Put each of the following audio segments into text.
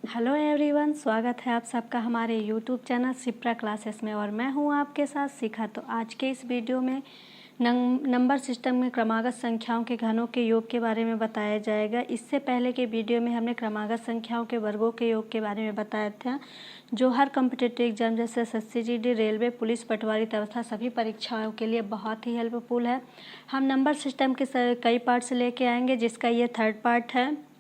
Hello everyone, स्वागत है आप सबका हमारे यूट्यूब चैनल शिप्रा क्लासेस में और मैं हूं आपके साथ शिखा। तो आज के इस वीडियो में नंबर सिस्टम में क्रमागत संख्याओं के घनों के योग के बारे में बताया जाएगा। इससे पहले के वीडियो में हमने क्रमागत संख्याओं के वर्गों के योग के बारे में बताया था, जो हर कॉम्पिटिटिव एग्जाम जैसे एसएससी जीडी, रेलवे, पुलिस, पटवारी तथा सभी परीक्षाओं के लिए बहुत ही हेल्पफुल है। हम नंबर सिस्टम के कई पार्ट्स लेके आएंगे, जिसका ये 3rd पार्ट है।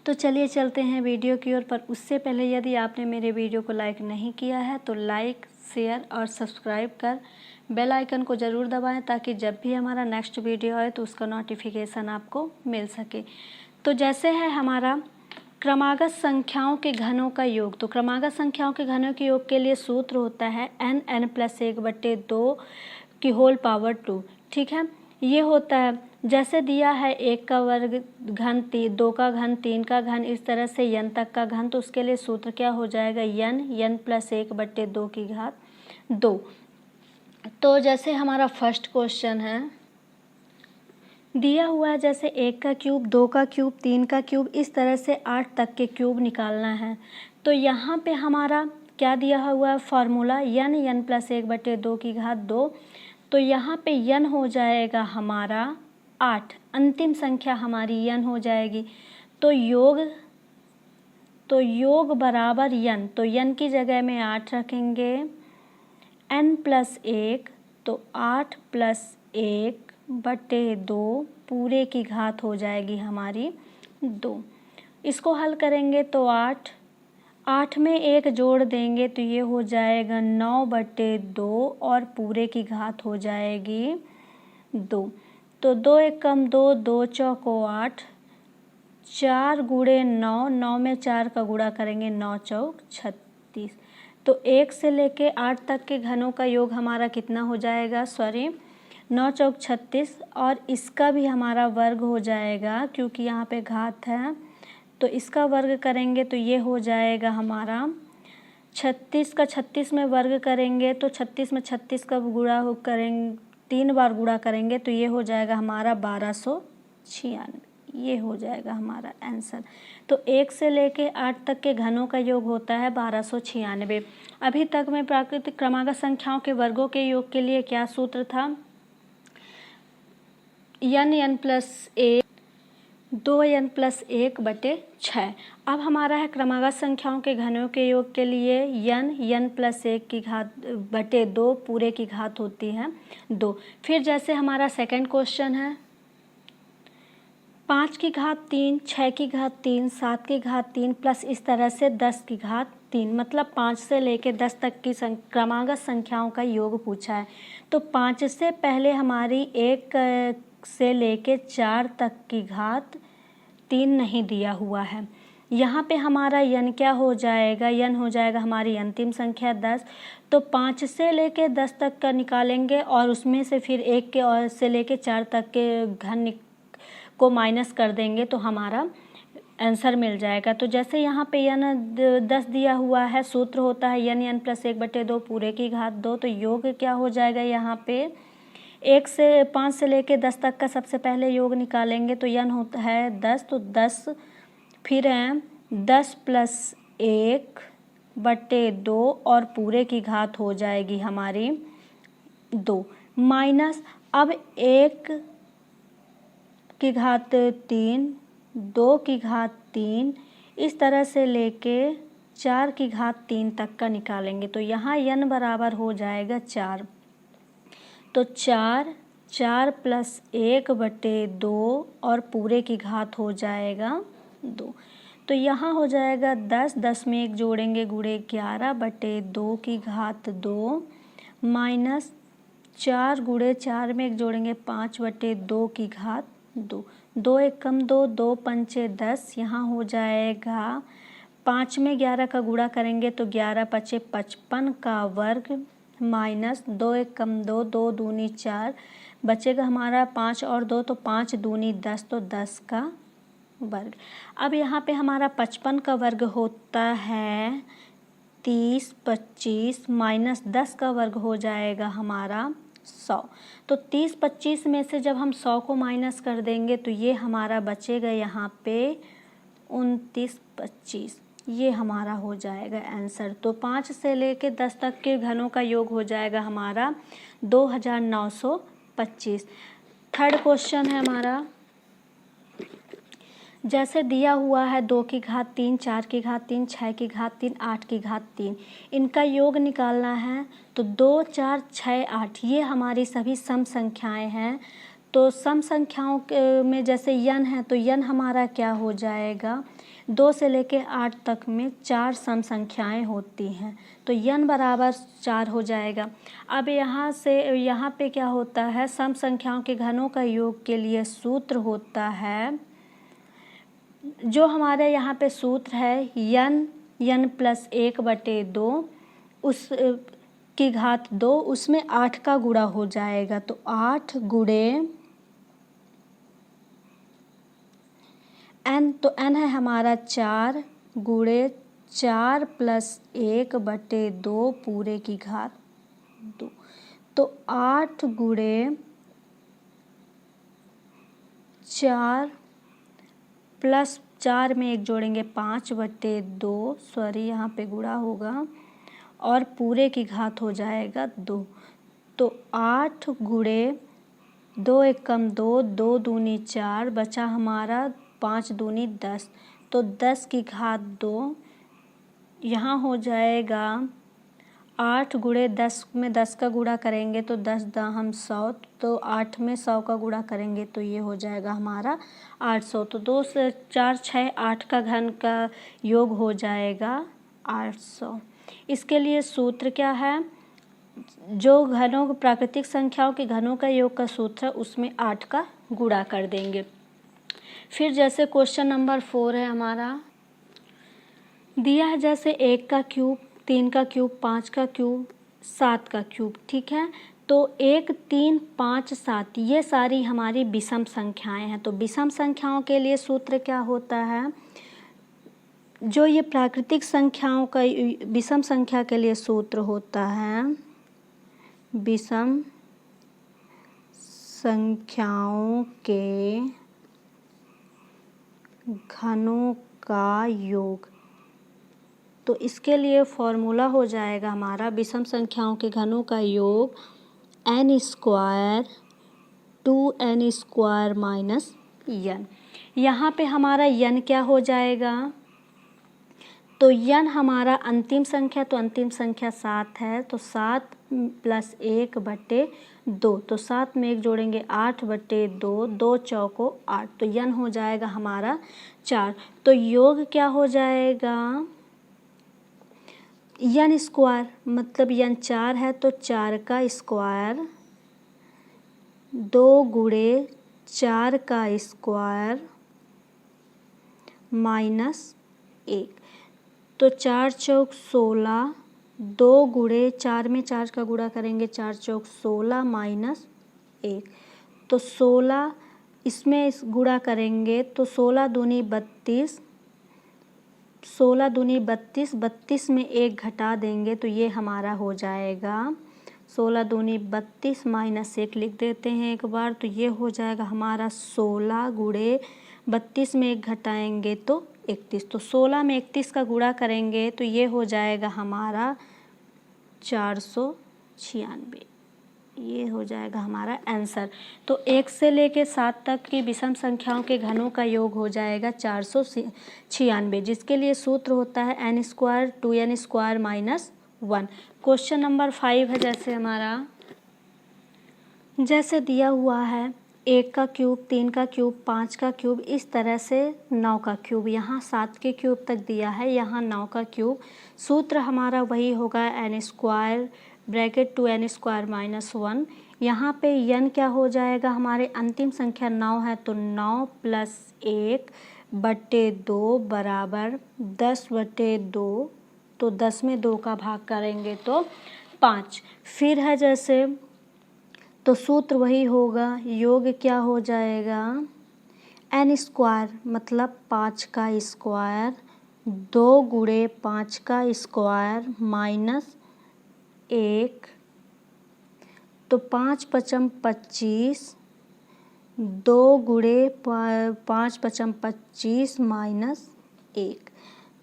तो चलिए चलते हैं वीडियो की ओर। पर उससे पहले यदि आपने मेरे वीडियो को लाइक नहीं किया है तो लाइक, शेयर और सब्सक्राइब कर बेल आइकन को ज़रूर दबाएं, ताकि जब भी हमारा नेक्स्ट वीडियो आए तो उसका नोटिफिकेशन आपको मिल सके। तो जैसे है हमारा क्रमागत संख्याओं के घनों का योग, तो क्रमागत संख्याओं के घनों के योग के लिए सूत्र होता है n+1/2 की होल पावर 2। ठीक है, ये होता है जैसे दिया है 1 का वर्ग घन 2 का घन 3 का घन, इस तरह से n तक का घन। तो उसके लिए सूत्र क्या हो जाएगा, n+1/2 की घात 2। तो जैसे हमारा फर्स्ट क्वेश्चन है, दिया हुआ है जैसे 1 का क्यूब, 2 का क्यूब, 3 का क्यूब, इस तरह से 8 तक के क्यूब निकालना है। तो यहाँ पे हमारा क्या दिया हुआ है फार्मूला, n+1/2 की घात 2। तो यहाँ पे n हो जाएगा हमारा 8, अंतिम संख्या हमारी n हो जाएगी। तो योग बराबर n, तो n की जगह में 8 रखेंगे, n+1, तो 8+1/2 पूरे की घात हो जाएगी हमारी 2। इसको हल करेंगे तो 8 में 1 जोड़ देंगे तो ये हो जाएगा 9/2 और पूरे की घात हो जाएगी 2। तो 2 1 कम 2, 2 चौको 8, 4 गुणे 9, 9 में 4 का गुणा करेंगे 9 चौक 36। तो 1 से लेके 8 तक के घनों का योग हमारा कितना हो जाएगा, 9 चौक 36, और इसका भी हमारा वर्ग हो जाएगा क्योंकि यहाँ पे घात है। तो इसका वर्ग करेंगे तो ये हो जाएगा हमारा 36 का 36 में वर्ग करेंगे तो 36 में 36 का गुणा करेंगे, 3 बार गुणा करेंगे तो ये हो जाएगा हमारा 1296। ये हो जाएगा हमारा आंसर। तो 1 से लेके 8 तक के घनों का योग होता है 1296। अभी तक में प्राकृतिक क्रमागत संख्याओं के वर्गों के योग के लिए क्या सूत्र था, n+1, 2n+1/6। अब हमारा है क्रमागत संख्याओं के घनों के योग के लिए n+1 की घात 2 पूरे की घात होती है 2। फिर जैसे हमारा सेकंड क्वेश्चन है, 5 की घात 3, 6 की घात 3, 7 की घात 3 प्लस इस तरह से 10 की घात 3, मतलब 5 से लेके 10 तक की क्रमागत संख्याओं का योग पूछा है। तो 5 से पहले हमारी 1 से लेके 4 तक की घात 3 नहीं दिया हुआ है। यहाँ पे हमारा n क्या हो जाएगा, n हो जाएगा हमारी अंतिम संख्या 10। तो 5 से लेके 10 तक का निकालेंगे और उसमें से फिर 1 के और से लेके 4 तक के घन को माइनस कर देंगे तो हमारा आंसर मिल जाएगा। तो जैसे यहाँ पे n 10 दिया हुआ है, सूत्र होता है n+1/2 पूरे की घात 2। तो योग क्या हो जाएगा, यहाँ पे 5 से लेके 10 तक का सबसे पहले योग निकालेंगे तो n होता है 10। तो 10 फिर है 10+1/2 और पूरे की घात हो जाएगी हमारी 2, माइनस अब 1 की घात 3, 2 की घात 3, इस तरह से लेके 4 की घात 3 तक का निकालेंगे तो यहाँ n बराबर हो जाएगा 4। तो 4+1/2 और पूरे की घात हो जाएगा 2। तो यहाँ हो जाएगा 10, 10 में 1 जोड़ेंगे गुणे 11/2 की घात 2, माइनस 4 गुणे 4 में 1 जोड़ेंगे 5/2 की घात 2। 2 1 कम 2, 2 पंचे 10, यहाँ हो जाएगा 5 में 11 का गुणा करेंगे तो 11 पचे 55 का वर्ग, माइनस 2 1 कम 2, 2 दूनी 4, बचेगा हमारा 5 और 2 तो 5 दूनी 10, तो 10 का वर्ग। अब यहाँ पे हमारा 55 का वर्ग होता है 30, 25 माइनस 10 का वर्ग हो जाएगा हमारा 100। तो 30 25 में से जब हम 100 को माइनस कर देंगे तो ये हमारा बचेगा यहाँ पे 29 25। ये हमारा हो जाएगा आंसर। तो 5 से लेके 10 तक के घनों का योग हो जाएगा हमारा 2925। थर्ड क्वेश्चन है हमारा, जैसे दिया हुआ है 2 की घात 3, 4 की घात 3, 6 की घात 3, 8 की घात 3, इनका योग निकालना है। तो 2, 4, 6, 8 ये हमारी सभी सम संख्याएं हैं। तो सम संख्याओं में जैसे यन है तो यन हमारा क्या हो जाएगा, 2 से लेके 8 तक में 4 सम संख्याएं होती हैं, तो यन बराबर 4 हो जाएगा। अब यहाँ से यहाँ पे क्या होता है, सम संख्याओं के घनों का योग के लिए सूत्र होता है, जो हमारे यहाँ पे सूत्र है यन प्लस 1/2 उस की घात 2, उसमें 8 का गुणा हो जाएगा। तो 8 गुणे n, तो n है हमारा 4 गुणे 4 प्लस 1/2 पूरे की घात 2। तो 8 गुणे 4 प्लस 4 में 1 जोड़ेंगे 5/2, सॉरी यहाँ पे गुणा होगा और पूरे की घात हो जाएगा 2। तो 8 गुणे 2 एक कम 2, 2 दूनी 4, बचा हमारा 5 दूनी 10, तो 10 की घात 2 यहाँ हो जाएगा 8 गुणे 10 में 10 का गुणा करेंगे तो 10 दाहम 100, तो 8 में 100 का गुणा करेंगे तो ये हो जाएगा हमारा 800। तो 2 से 4, 6, 8 का घन का योग हो जाएगा 800। इसके लिए सूत्र क्या है, जो घनों प्राकृतिक संख्याओं के घनों का योग का सूत्र है उसमें 8 का गुणा कर देंगे। फिर जैसे क्वेश्चन नंबर 4 है हमारा, दिया है जैसे 1 का क्यूब, 3 का क्यूब, 5 का क्यूब, 7 का क्यूब, ठीक है। तो 1, 3, 5, 7 ये सारी हमारी विषम संख्याएं हैं। तो विषम संख्याओं के लिए सूत्र क्या होता है, जो ये प्राकृतिक संख्याओं का विषम संख्या के लिए सूत्र होता है, विषम संख्याओं के घनों का योग। तो इसके लिए फॉर्मूला हो जाएगा हमारा विषम संख्याओं के घनों का योग n² 2n² माइनस n। यहाँ पे हमारा n क्या हो जाएगा, तो n हमारा अंतिम संख्या, तो अंतिम संख्या 7 है, तो 7 प्लस 1/2, तो 7 में 1 जोड़ेंगे 8/2, 2 चौको 8, तो n हो जाएगा हमारा 4। तो योग क्या हो जाएगा, n² मतलब n 4 है तो 4 का स्क्वायर, 2 गुणे 4 का स्क्वायर माइनस 1, तो 4 चौक 16, 2 गुणे 4 में 4 का गुणा करेंगे 4 चौक 16 माइनस 1, तो 16 इसमें इस गुणा करेंगे तो 16 दूनी 32, 16 दूनी 32, 32 में 1 घटा देंगे तो ये हमारा हो जाएगा 16 दूनी 32 माइनस 1 लिख देते हैं एक बार, तो ये हो जाएगा हमारा 16 गुणे 32 में 1 घटाएंगे तो 31, तो 16 में 31 का गुणा करेंगे तो ये हो जाएगा हमारा 496, ये हो जाएगा हमारा आंसर। तो 1 से लेके 7 तक की विषम संख्याओं के घनों का योग हो जाएगा 496, जिसके लिए सूत्र होता है n² 2n² minus 1। Question number 5 है जैसे हमारा, जैसे दिया हुआ है 1 का क्यूब, 3 का क्यूब, 5 का क्यूब, इस तरह से 9 का क्यूब, यहाँ 7 के क्यूब तक दिया है, यहाँ 9 का क्यूब। सूत्र हमारा वही होगा n² ब्रैकेट 2n² माइनस 1। यहाँ पे n क्या हो जाएगा, हमारे अंतिम संख्या 9 है तो 9 प्लस 1/2 बराबर 10/2, तो 10 में 2 का भाग करेंगे तो 5। फिर है जैसे, तो सूत्र वही होगा, योग क्या हो जाएगा n² मतलब 5 का स्क्वायर, 2 गुणे 5 का स्क्वायर माइनस 1, तो 5 पचम 25, 2 गुणे 5 पचम 25 माइनस 1,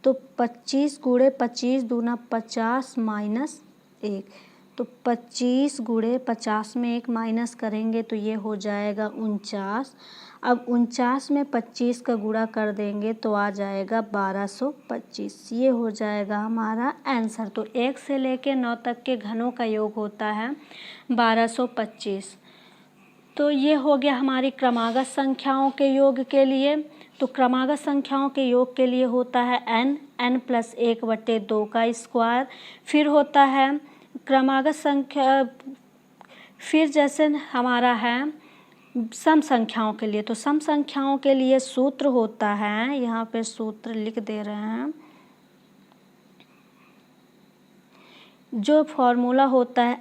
तो 25 गुणे 25 दूना 50 माइनस 1, तो 25 गुणे 50 में 1 माइनस करेंगे तो ये हो जाएगा 49। अब 49 में 25 का गुणा कर देंगे तो आ जाएगा 1225। ये हो जाएगा हमारा आंसर। तो 1 से लेकर 9 तक के घनों का योग होता है 1225। तो ये हो गया हमारी क्रमागत संख्याओं के योग के लिए। तो क्रमागत संख्याओं के योग के लिए होता है n प्लस 1/2 का स्क्वायर। फिर होता है क्रमागत संख्या, फिर जैसे हमारा है सम संख्याओं के लिए, तो सम संख्याओं के लिए सूत्र होता है, यहाँ पे सूत्र लिख दे रहे हैं, जो फॉर्मूला होता है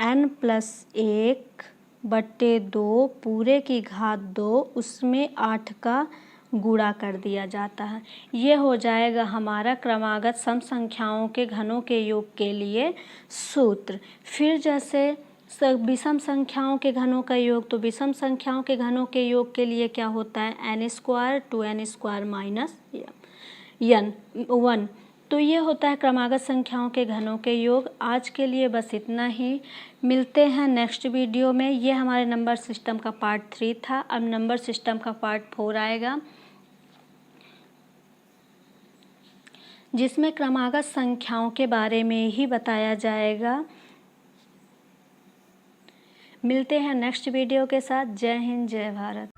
n प्लस 1/2 पूरे की घात 2, उसमें 8 का गुणा कर दिया जाता है। ये हो जाएगा हमारा क्रमागत सम संख्याओं के घनों के योग के लिए सूत्र। फिर जैसे विषम संख्याओं के घनों का योग, तो विषम संख्याओं के घनों के योग के लिए क्या होता है n² 2n² माइनस n1। तो ये होता है क्रमागत संख्याओं के घनों के योग। आज के लिए बस इतना ही, मिलते हैं नेक्स्ट वीडियो में। ये हमारे नंबर सिस्टम का पार्ट 3 था। अब नंबर सिस्टम का पार्ट 4 आएगा, जिसमें क्रमागत संख्याओं के बारे में ही बताया जाएगा। मिलते हैं नेक्स्ट वीडियो के साथ। जय हिंद, जय भारत।